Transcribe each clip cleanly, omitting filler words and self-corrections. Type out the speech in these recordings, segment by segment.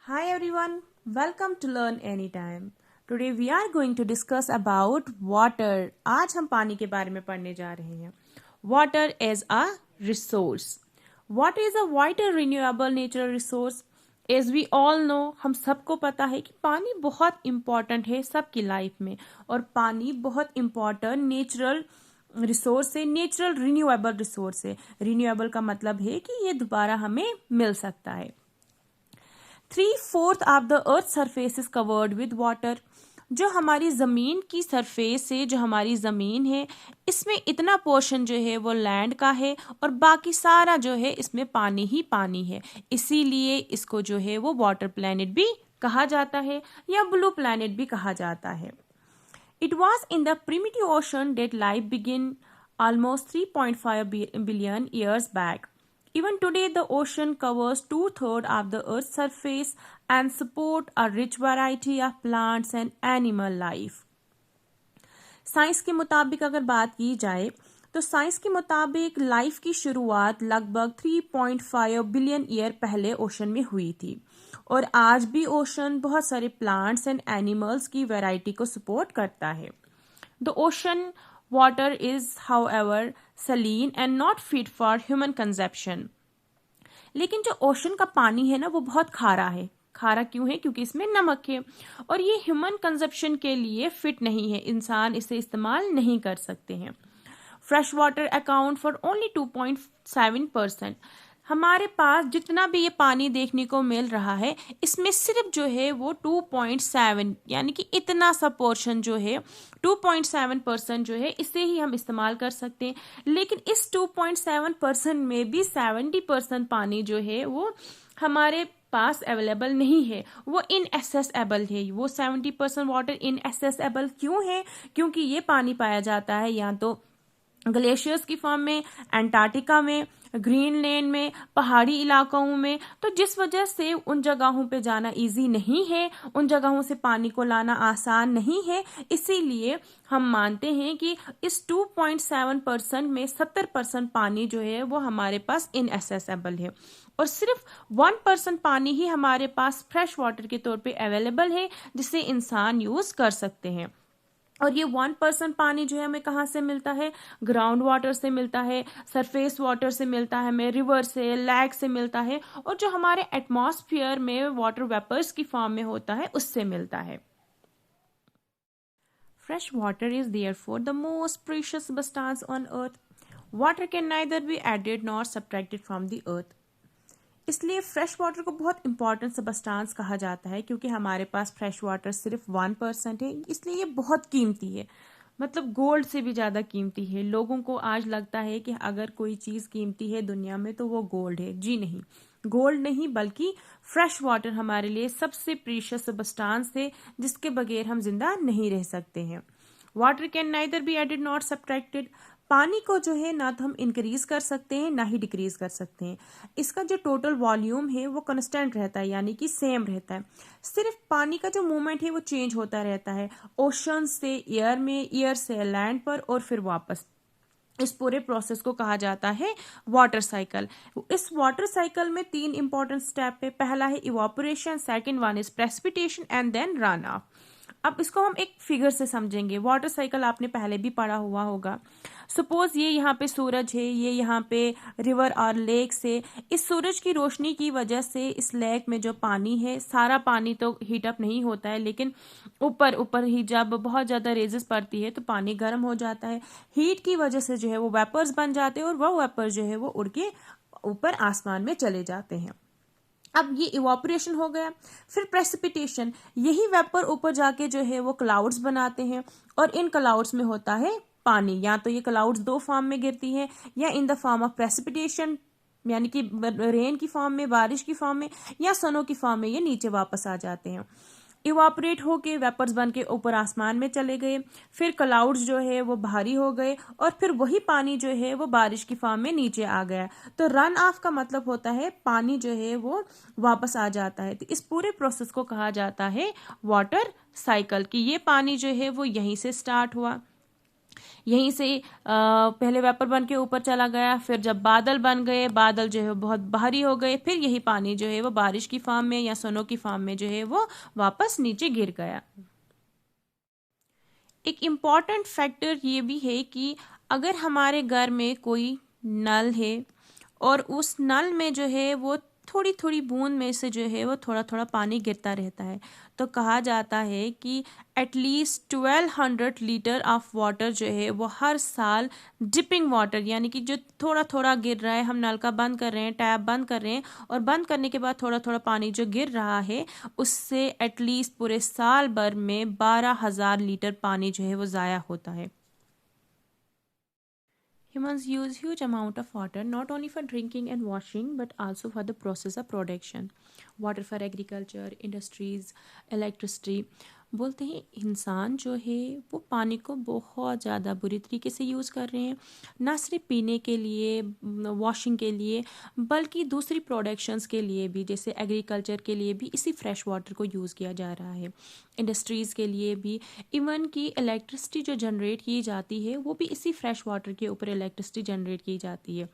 Hi everyone, welcome to Learn Anytime. Today we are going to discuss about water. आज हम पानी के बारे में पढ़ने जा रहे हैं. Water is a resource. Water is a vital renewable natural resource. As we all know, हम सबको पता है कि पानी बहुत इम्पॉर्टेंट है सबकी लाइफ में और पानी बहुत इम्पॉर्टेंट नेचुरल रिसोर्स है, नेचुरल रिन्यूएबल रिसोर्स है. रिन्यूएबल का मतलब है कि ये दोबारा हमें मिल सकता है. 3/4 of the earth surface is covered with water. जो हमारी ज़मीन की सरफेस है, जो हमारी ज़मीन है, इसमें इतना पोर्शन जो है वो लैंड का है और बाकी सारा जो है इसमें पानी ही पानी है. इसीलिए इसको जो है वो वाटर प्लैनेट भी कहा जाता है या ब्लू प्लैनेट भी कहा जाता है. It was in the primitive ocean that life begin almost 3.5 billion years back. Even today, the ocean covers 2/3 of the Earth's surface and support a rich variety of plants and animal life. Science के मुताबिक अगर बात की जाए तो science के मुताबिक life की शुरुआत लगभग 3.5 बिलियन ईयर पहले ओशन में हुई थी और आज भी ओशन बहुत सारे प्लांट्स एंड एनिमल्स की वैरायटी को सपोर्ट करता है. The ocean water is however saline and not fit for human consumption. लेकिन जो ओशन का पानी है ना वो बहुत खारा है. खारा क्यों है? क्योंकि इसमें नमक है और ये ह्यूमन कंजप्शन के लिए फिट नहीं है. इंसान इसे इस्तेमाल नहीं कर सकते हैं. Fresh water account for only 2.7%. हमारे पास जितना भी ये पानी देखने को मिल रहा है इसमें सिर्फ जो है वो 2.7 यानी कि इतना सा पोर्शन जो है 2.7% जो है इसे ही हम इस्तेमाल कर सकते हैं. लेकिन इस 2.7% में भी 70% पानी जो है वो हमारे पास अवेलेबल नहीं है, वो इनएसेसेबल है. वो 70% वाटर इनएसेसेबल क्यों है? क्योंकि ये पानी पाया जाता है या तो ग्लेशियर्स की फॉर्म में, अंटार्कटिका में, ग्रीनलैंड में, पहाड़ी इलाकों में. तो जिस वजह से उन जगहों पे जाना इजी नहीं है, उन जगहों से पानी को लाना आसान नहीं है. इसीलिए हम मानते हैं कि इस 2.7% में 70% पानी जो है वो हमारे पास इनएसेसेबल है और सिर्फ 1% पानी ही हमारे पास फ्रेश वाटर के तौर पे अवेलेबल है जिसे इंसान यूज कर सकते हैं. और ये 1% पानी जो है हमें कहाँ से मिलता है? ग्राउंड वाटर से मिलता है, सरफेस वाटर से मिलता है, हमें रिवर से, लैक से मिलता है और जो हमारे एटमॉस्फेयर में वाटर वेपर्स की फॉर्म में होता है उससे मिलता है. Fresh water is therefore the most precious substance on earth. Water can neither be added nor subtracted from the earth. इसलिए फ्रेश वाटर को बहुत इंपॉर्टेंट सब्सटेंस कहा जाता है क्योंकि हमारे पास फ्रेश वाटर सिर्फ 1% है. इसलिए ये बहुत कीमती है, मतलब गोल्ड से भी ज़्यादा कीमती है. लोगों को आज लगता है कि अगर कोई चीज़ कीमती है दुनिया में तो वो गोल्ड है. जी नहीं, गोल्ड नहीं बल्कि फ्रेश वाटर हमारे लिए सबसे प्रीशियस सब्सटेंस है जिसके बगैर हम जिंदा नहीं रह सकते हैं. Water can neither be added not subtracted. पानी को जो है ना तो हम इंक्रीज कर सकते हैं ना ही डिक्रीज कर सकते हैं. इसका जो टोटल वॉल्यूम है वो कांस्टेंट रहता है यानी कि सेम रहता है. सिर्फ पानी का जो मूवमेंट है वो चेंज होता रहता है, ओशन से एयर में, एयर से लैंड पर और फिर वापस. इस पूरे प्रोसेस को कहा जाता है वाटर साइकिल. इस वाटर साइकिल में 3 इंपॉर्टेंट स्टेप है. पहला है evaporation, second one is precipitation and then run off. अब इसको हम एक फिगर से समझेंगे. वाटर साइकिल आपने पहले भी पढ़ा हुआ होगा. सपोज ये यहाँ पे सूरज है, ये यहाँ पे रिवर और लेक से, इस सूरज की रोशनी की वजह से इस लेक में जो पानी है, सारा पानी तो हीट अप नहीं होता है लेकिन ऊपर ऊपर ही जब बहुत ज्यादा रेजेस पड़ती है तो पानी गर्म हो जाता है. हीट की वजह से जो है वो वेपर्स बन जाते हैं और वो वेपर्स जो है वो उड़ के ऊपर आसमान में चले जाते हैं. अब ये इवापोरेशन हो गया. फिर प्रेसिपिटेशन, यही वेपर ऊपर जाके जो है वो क्लाउड्स बनाते हैं और इन क्लाउड्स में होता है पानी. या तो ये क्लाउड्स 2 फॉर्म में गिरती है या in the form of precipitation यानी कि रेन की फॉर्म में, बारिश की फॉर्म में, या सनो की फॉर्म में ये नीचे वापस आ जाते हैं. इवापोरेट होके वेपर्स बन के ऊपर आसमान में चले गए, फिर क्लाउड्स जो है वो भारी हो गए और फिर वही पानी जो है वो बारिश की फॉर्म में नीचे आ गया. तो रन ऑफ का मतलब होता है पानी जो है वो वापस आ जाता है. तो इस पूरे प्रोसेस को कहा जाता है वाटर साइकिल कि ये पानी जो है वो यहीं से स्टार्ट हुआ, यहीं से पहले वेपर बन के ऊपर चला गया, फिर जब बादल बन गए, बादल जो है बहुत भारी हो गए, फिर यही पानी जो है वो बारिश की फॉर्म में या स्नो की फॉर्म में जो है वो वापस नीचे गिर गया। एक इम्पॉर्टेंट फैक्टर ये भी है कि अगर हमारे घर में कोई नल है और उस नल में जो है वो थोड़ी थोड़ी बूंद में से जो है वो थोड़ा थोड़ा पानी गिरता रहता है, तो कहा जाता है कि एटलीस्ट 1200 लीटर ऑफ वाटर जो है वो हर साल डिपिंग वाटर, यानी कि जो थोड़ा थोड़ा गिर रहा है, हम नल का बंद कर रहे हैं, टैप बंद कर रहे हैं और बंद करने के बाद थोड़ा थोड़ा पानी जो गिर रहा है, उससे एटलीस्ट पूरे साल भर में 12,000 लीटर पानी जो है वो ज़ाया होता है। Humans use huge amount of water not only for drinking and washing but also for the process of production. Water for agriculture, industries, electricity. बोलते हैं इंसान जो है वो पानी को बहुत ज़्यादा बुरी तरीके से यूज़ कर रहे हैं, ना सिर्फ पीने के लिए, वॉशिंग के लिए, बल्कि दूसरी प्रोडक्शंस के लिए भी, जैसे एग्रीकल्चर के लिए भी इसी फ्रेश वाटर को यूज़ किया जा रहा है, इंडस्ट्रीज़ के लिए भी, इवन की इलेक्ट्रिसिटी जो जनरेट की जाती है वो भी इसी फ्रेश वाटर के ऊपर इलेक्ट्रिसिटी जनरेट की जाती है।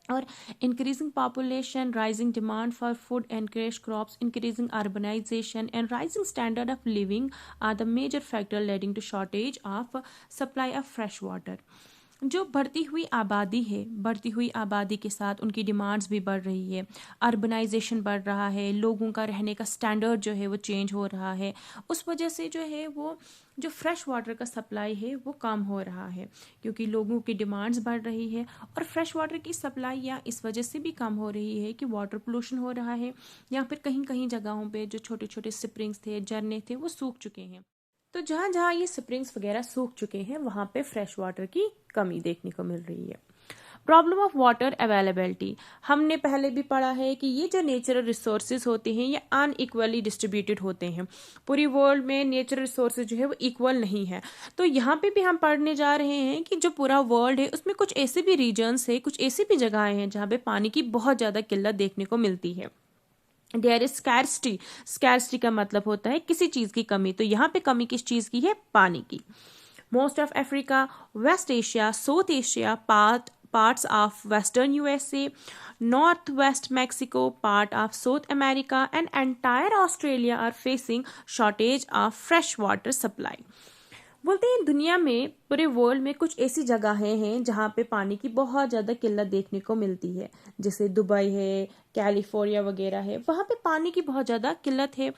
और increasing population, rising demand for food, encouraged crops, increasing urbanization and rising standard of living are the major factor leading to shortage of supply of fresh water. जो बढ़ती हुई आबादी है, बढ़ती हुई आबादी के साथ उनकी डिमांड्स भी बढ़ रही है, अर्बनाइजेशन बढ़ रहा है, लोगों का रहने का स्टैंडर्ड जो है वो चेंज हो रहा है, उस वजह से जो है वो जो फ्रेश वाटर का सप्लाई है वो कम हो रहा है, क्योंकि लोगों की डिमांड्स बढ़ रही है और फ्रेश वाटर की सप्लाई या इस वजह से भी कम हो रही है कि वाटर पोल्यूशन हो रहा है, या फिर कहीं कहीं जगहों पे जो छोटे छोटे स्प्रिंग्स थे, झरने थे, वो सूख चुके हैं। तो जहाँ जहाँ ये स्प्रिंग्स वगैरह सूख चुके हैं वहाँ पे फ्रेश वाटर की कमी देखने को मिल रही है। प्रॉब्लम ऑफ वाटर अवेलेबिलिटी, हमने पहले भी पढ़ा है कि ये जो नेचुरल रिसोर्सेज होते हैं ये अनइक्वली डिस्ट्रीब्यूटेड होते हैं, पूरी वर्ल्ड में नेचुरल रिसोर्सेज जो है वो इक्वल नहीं है। तो यहाँ पे भी हम पढ़ने जा रहे हैं कि जो पूरा वर्ल्ड है उसमें कुछ ऐसे भी रीजन्स है, कुछ ऐसी भी जगहें हैं जहाँ पे पानी की बहुत ज़्यादा किल्लत देखने को मिलती है। देयर इज स्कैर्सिटी, स्कैर्सिटी का मतलब होता है किसी चीज की कमी, तो यहाँ पे कमी किस चीज की है? पानी की। Most of Africa, West Asia, South Asia, parts of western USA, northwest Mexico, part of South America and entire Australia are facing shortage of fresh water supply. बोलते हैं दुनिया में, पूरे वर्ल्ड में कुछ ऐसी जगहें हैं जहाँ पे पानी की बहुत ज़्यादा किल्लत देखने को मिलती है, जैसे दुबई है, कैलिफोर्निया वगैरह है, वहाँ पे पानी की बहुत ज़्यादा किल्लत है।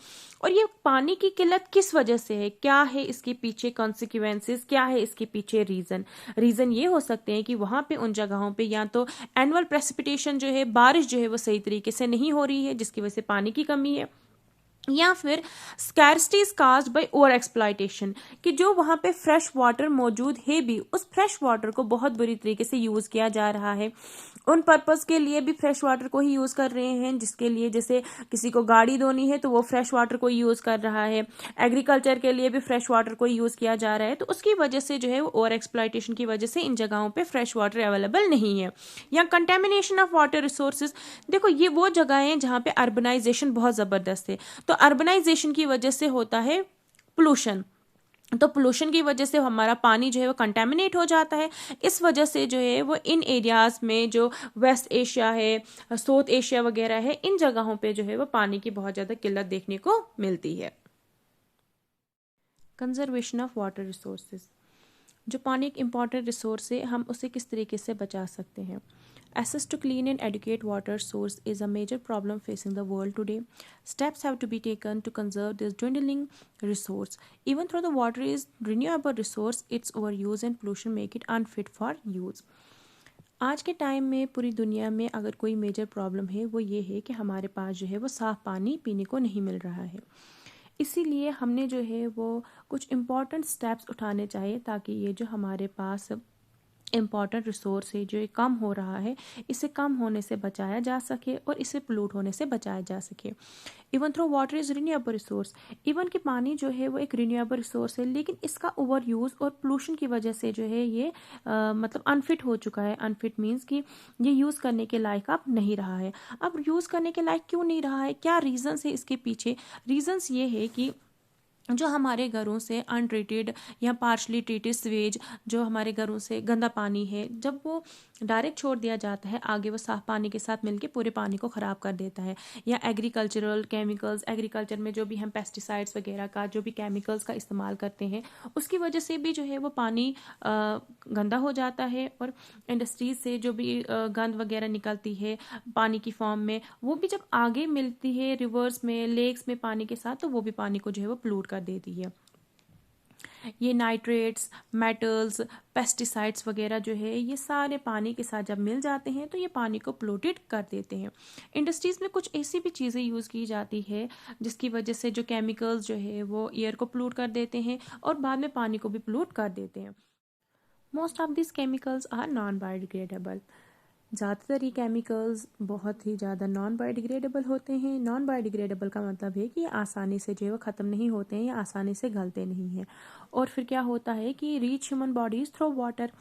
और ये पानी की किल्लत किस वजह से है, क्या है इसके पीछे कॉन्सिक्वेंसेस, क्या है इसके पीछे रीज़न ये हो सकते हैं कि वहाँ पे उन जगहों पे या तो एनुअल प्रेसिपिटेशन जो है, बारिश जो है वो सही तरीके से नहीं हो रही है जिसकी वजह से पानी की कमी है, या फिर scarcity is caused by over exploitation, कि जो वहाँ पे फ्रेश वाटर मौजूद है भी उस फ्रेश वाटर को बहुत बुरी तरीके से यूज़ किया जा रहा है, उन पर्पस के लिए भी फ्रेश वाटर को ही यूज़ कर रहे हैं, जिसके लिए जैसे किसी को गाड़ी धोनी है तो वो फ्रेश वाटर को यूज़ कर रहा है, एग्रीकल्चर के लिए भी फ्रेश वाटर को यूज़ किया जा रहा है, तो उसकी वजह से जो है वो ओवर एक्सप्लॉयटेशन की वजह से इन जगहों पे फ्रेश वाटर अवेलेबल नहीं है। या कंटेमिनेशन ऑफ वाटर रिसोर्सेज, देखो ये वो जगह हैं जहाँ पे अर्बनाइजेशन बहुत ज़बरदस्त है, तो अर्बनाइजेशन की वजह से होता है पोल्यूशन, तो पोल्यूशन की वजह से हमारा पानी जो है वो कंटेमिनेट हो जाता है, इस वजह से जो है वो इन एरियाज में जो वेस्ट एशिया है, साउथ एशिया वगैरह है, इन जगहों पे जो है वो पानी की बहुत ज़्यादा किल्लत देखने को मिलती है। कंजर्वेशन ऑफ वाटर रिसोर्सेज, जो पानी एक इम्पॉर्टेंट रिसोर्स है, हम उसे किस तरीके से बचा सकते हैं। Access to clean and adequate water source is a major problem facing the world today. Steps have to be taken to conserve this dwindling resource. Even though the water is renewable resource, its overuse and pollution make it unfit for use. आज के time में पूरी दुनिया में अगर कोई major problem है वो ये है कि हमारे पास जो है वो साफ़ पानी पीने को नहीं मिल रहा है, इसीलिए हमने जो है वो कुछ इम्पॉर्टेंट स्टेप्स उठाने चाहिए ताकि ये जो हमारे पास इम्पॉर्टेंट रिसोर्स है जो ये कम हो रहा है, इसे कम होने से बचाया जा सके और इसे पोल्यूट होने से बचाया जा सके। Even though water is renewable resource, even कि पानी जो है वो एक रिन्यूएबल रिसोर्स है, लेकिन इसका ओवर यूज़ और पोल्यूशन की वजह से जो है ये मतलब अनफिट हो चुका है। अनफिट मीन्स कि ये यूज़ करने के लायक अब नहीं रहा है। अब यूज़ करने के लायक क्यों नहीं रहा है, क्या रीज़न्स है इसके पीछे? रीज़न्स ये है कि जो हमारे घरों से अनट्रीटेड या पार्शली ट्रीटेड सीवेज, जो हमारे घरों से गंदा पानी है, जब वो डायरेक्ट छोड़ दिया जाता है आगे, वो साफ पानी के साथ मिलके पूरे पानी को ख़राब कर देता है। या एग्रीकल्चरल केमिकल्स, एग्रीकल्चर में जो भी हम पेस्टिसाइड्स वगैरह का, जो भी केमिकल्स का इस्तेमाल करते हैं, उसकी वजह से भी जो है वो पानी गंदा हो जाता है। और इंडस्ट्रीज से जो भी गंद वगैरह निकलती है पानी की फॉर्म में, वो भी जब आगे मिलती है रिवर्स में, लेक्स में पानी के साथ, तो वो भी पानी को जो है वो पोल्यूट कर देती है। ये नाइट्रेट्स, मेटल्स, पेस्टिसाइड्स वगैरह जो है, ये सारे पानी के साथ जब मिल जाते हैं तो ये पानी को पोल्यूटेड कर देते हैं। इंडस्ट्रीज में कुछ ऐसी भी चीज़ें यूज़ की जाती है जिसकी वजह से जो केमिकल्स जो है वो एयर को पोल्यूट कर देते हैं और बाद में पानी को भी पोल्यूट कर देते हैं। Most of this chemicals are non biodegradable. ज़्यादातर ये केमिकल्स बहुत ही ज़्यादा नॉन बायोडिग्रेडेबल होते हैं। नॉन बायोडिग्रेडेबल का मतलब है कि ये आसानी से जो है वो ख़त्म नहीं होते हैं या आसानी से गलते नहीं हैं। और फिर क्या होता है कि reach human bodies through water,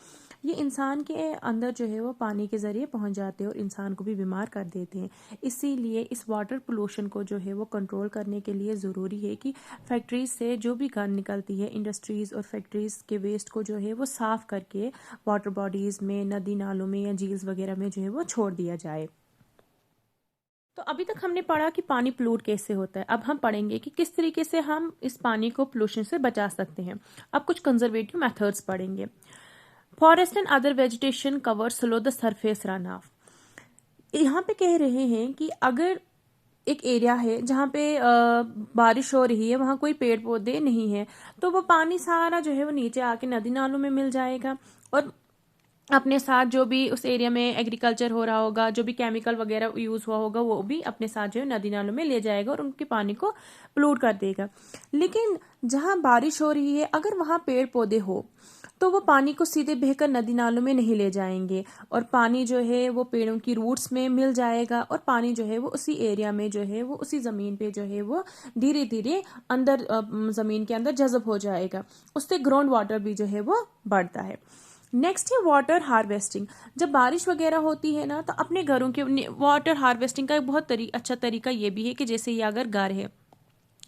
ये इंसान के अंदर जो है वो पानी के ज़रिए पहुंच जाते हैं और इंसान को भी बीमार कर देते हैं। इसीलिए इस वाटर पोल्यूशन को जो है वो कंट्रोल करने के लिए ज़रूरी है कि फैक्ट्रीज से जो भी गंद निकलती है, इंडस्ट्रीज़ और फैक्ट्रीज़ के वेस्ट को जो है वो साफ़ करके वाटर बॉडीज़ में, नदी नालों में या झील्स वगैरह में जो है वो छोड़ दिया जाए। तो अभी तक हमने पढ़ा कि पानी पोल्यूट कैसे होता है। अब हम पढ़ेंगे कि किस तरीके से हम इस पानी को पोल्यूशन से बचा सकते हैं। अब कुछ कंजर्वेटिव मेथड्स पढ़ेंगे। Forest and other vegetation cover slow the surface run of. यहाँ पे कह रहे हैं कि अगर एक एरिया है जहाँ पे बारिश हो रही है, वहाँ कोई पेड़ पौधे नहीं है, तो वो पानी सारा जो है वो नीचे आके नदी नालों में मिल जाएगा और अपने साथ जो भी उस एरिया में एग्रीकल्चर हो रहा होगा, जो भी केमिकल वगैरह यूज हुआ होगा, वो भी अपने साथ जो है नदी नालों में ले जाएगा और उनके पानी को पोल्यूट कर देगा। लेकिन जहाँ बारिश हो रही है, अगर वहाँ पेड़ पौधे हो तो वो पानी को सीधे बहकर नदी नालों में नहीं ले जाएंगे और पानी जो है वो पेड़ों की रूट्स में मिल जाएगा और पानी जो है वो उसी एरिया में जो है वो उसी जमीन पे जो है वो धीरे धीरे अंदर जमीन के अंदर जज़ब हो जाएगा। उससे ग्राउंड वाटर भी जो है वो बढ़ता है। नेक्स्ट है वाटर हार्वेस्टिंग। जब बारिश वगैरह होती है ना, तो अपने घरों के वाटर हार्वेस्टिंग का एक बहुत अच्छा तरीका ये भी है कि जैसे ये अगर घर है,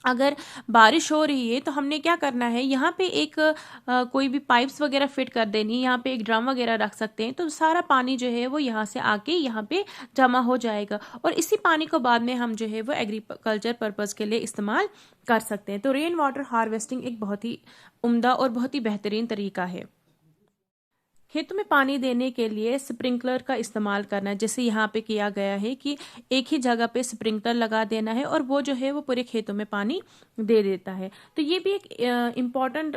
अगर बारिश हो रही है तो हमने क्या करना है, यहाँ पे एक कोई भी पाइप्स वगैरह फिट कर देनी है, यहाँ पे एक ड्रम वगैरह रख सकते हैं, तो सारा पानी जो है वो यहाँ से आके यहाँ पे जमा हो जाएगा और इसी पानी को बाद में हम जो है वो एग्रीकल्चर पर्पस के लिए इस्तेमाल कर सकते हैं। तो रेन वाटर हार्वेस्टिंग एक बहुत ही उम्दा और बहुत ही बेहतरीन तरीका है। खेतों में पानी देने के लिए स्प्रिंकलर का इस्तेमाल करना, जैसे यहाँ पे किया गया है कि एक ही जगह पे स्प्रिंकलर लगा देना है और वो जो है वो पूरे खेतों में पानी दे देता है। तो ये भी एक इम्पॉर्टेंट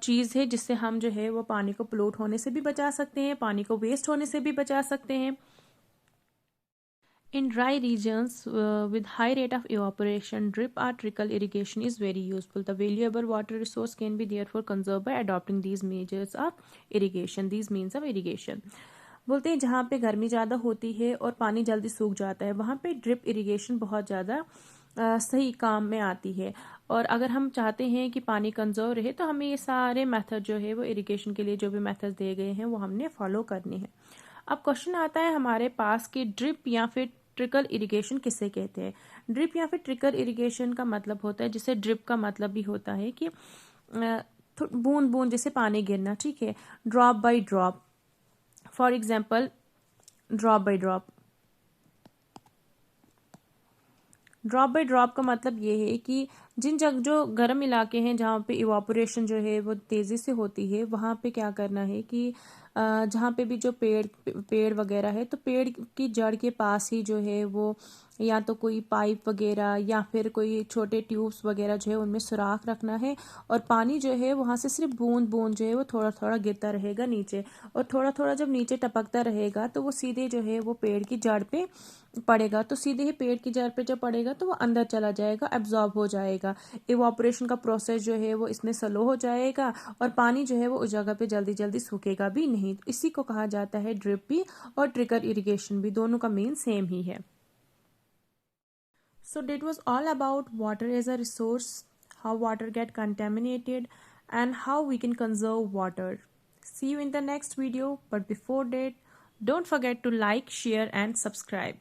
चीज़ है जिससे हम जो है वो पानी को पोल्यूट होने से भी बचा सकते हैं, पानी को वेस्ट होने से भी बचा सकते हैं। In dry regions with high rate of evaporation, drip or trickle irrigation is very useful. The valuable water resource can be therefore conserved by adopting these measures of irrigation. These means of irrigation. बोलते हैं जहाँ पे गर्मी ज़्यादा होती है और पानी जल्दी सूख जाता है, वहाँ पे ड्रिप इरिगेशन बहुत ज़्यादा सही काम में आती है। और अगर हम चाहते हैं कि पानी कंजर्व रहे तो हमें ये सारे मेथड जो है वो इरिगेशन के लिए जो भी मेथड दिए गए हैं वो हमने फॉलो करने हैं। अब क्वेश्चन आता है हमारे पास कि ड्रिप या फिर ट्रिकल इरिगेशन किसे कहते हैं। ड्रिप या फिर ट्रिकल इरिगेशन का मतलब होता है, जिसे ड्रिप का मतलब भी होता है कि बूंद बूंद जैसे पानी गिरना, ठीक है, drop by drop. For example drop by drop. Drop by drop का मतलब ये है कि जिन जगह जो गर्म इलाके हैं जहाँ पे इवापोरेशन जो है वो तेज़ी से होती है, वहाँ पे क्या करना है कि जहाँ पे भी जो पेड़ वगैरह है, तो पेड़ की जड़ के पास ही जो है वो या तो कोई पाइप वगैरह या फिर कोई छोटे ट्यूब्स वगैरह जो है उनमें सुराख रखना है और पानी जो है वहाँ से सिर्फ बूंद बूंद जो है वो थोड़ा थोड़ा गिरता रहेगा नीचे, और थोड़ा थोड़ा जब नीचे टपकता रहेगा तो वो सीधे जो है वो पेड़ की जड़ पे पड़ेगा। तो सीधे ही पेड़ की जड़ पे जब पड़ेगा तो वो अंदर चला जाएगा, एब्जॉर्ब हो जाएगा। इवापोरेशन का प्रोसेस जो है वो इसमें स्लो हो जाएगा और पानी जो है वो उस जगह पे जल्दी जल्दी सूखेगा भी नहीं। इसी को कहा जाता है ड्रिप भी और ट्रिकल इरिगेशन भी, दोनों का मीन सेम ही है। So that was all about water as a resource, how water get contaminated and how we can conserve water. See you in the next video, but before that, don't forget to like, share and subscribe.